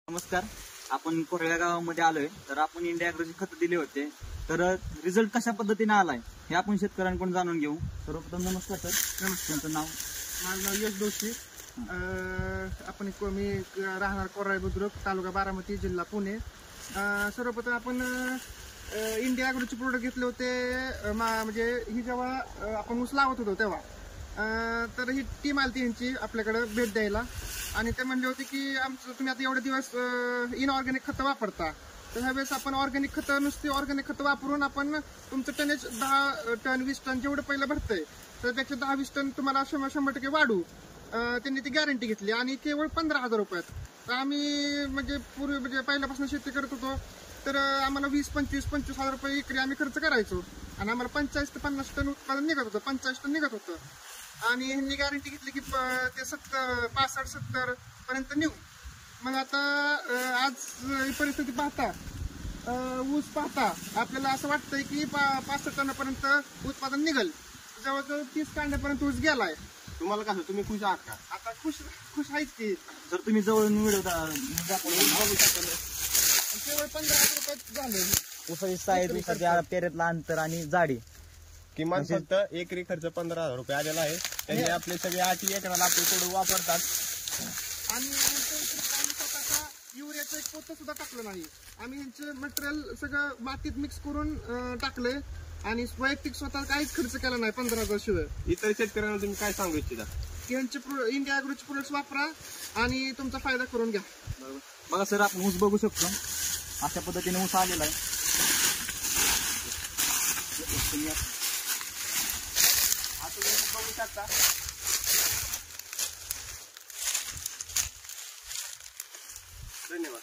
नमस्कार. आपण कोरळ्या गावामध्ये आलोय. तर आपण इंडिया ॲग्रोचे खत दिले होते. तर रिझल्ट कशा पद्धतीने आलाय हे आपण शेतकऱ्यांकडून जाणून घेऊ. सर्वप्रथम नमस्कार सर. तुमचं नाव? माझं नाव यश जोशी. मी राहणार कोराळे बुद्रुक, तालुका बारामती, जिल्हा पुणे. सर्वप्रथम आपण इंडिया ॲग्रोचे प्रोडक्ट घेतले होते. म्हणजे ही जेव्हा आपण ऊस लावत होतो तेव्हा तर ही टीम आली यांची आपल्याकडे भेट द्यायला, आणि ते म्हणले होते की आमचं तुम्ही आता एवढे दिवस इनऑर्गॅनिक खतं वापरता, तर ह्यावेळेस आपण ऑर्गॅनिक खतं, नुसती ऑर्गॅनिक खतं वापरून आपण तुमचं टनेज 10 टन 20 टन जेवढं पहिलं भरतंय त्यापेक्षा 10-20 टन तुम्हाला 100% वाढू. त्यांनी ती गॅरंटी घेतली, आणि केवळ 15,000 रुपयात. तर आम्ही म्हणजे पहिल्यापासून शेती करत होतो, तर आम्हाला 20-25 रुपये एकरी आम्ही खर्च करायचो, आणि आम्हाला 45 ते 50 टन उत्पादन निघत होतं, 45 टन निघत होतं. आणि ह्यांनी गॅरंटी घेतली की ते 65-70 पर्यंत निघू. मग आता आज ही परिस्थिती पाहता, ऊस पाहता आपल्याला असं वाटतंय की 65 टनापर्यंत उत्पादन निघेल. जवळजवळ 30 कांड्यापर्यंत ऊस गेलाय. तुम्हाला कसं, तुम्ही खुश आहात का? आता खुश आहेत की. जर तुम्ही जवळून व्हिडिओ केवळ 15,000 रुपयात झाले. ऊसाची साईज, ऊसाच्या पेरेतला अंतर आणि जाडी किमान फक्त एकरी खर्च 15,000 रुपये आलेला आहे. त्यांनी आपले सगळे 8 एकराला आपले थोडं वापरतात. आणि स्वतःचा युरियाचं एक पोतं सुद्धा टाकलं नाही. आम्ही ह्यांचे मटेरियल सगळं मातीत मिक्स करून टाकलंय, आणि वैयक्तिक स्वतः काहीच खर्च केला नाही 15,000 शिवाय. इतर शेतकऱ्यांना तुम्ही काय सांगू इच्छिता? की ह्यांचे इंडिया ॲग्रोचे प्रोडक्ट्स वापरा आणि तुमचा फायदा करून घ्या. बघा सर, आपण ऊस बघू शकतो. अशा पद्धतीने ऊस आलेला आहे. तुम्ही बघू शकता. धन्यवाद.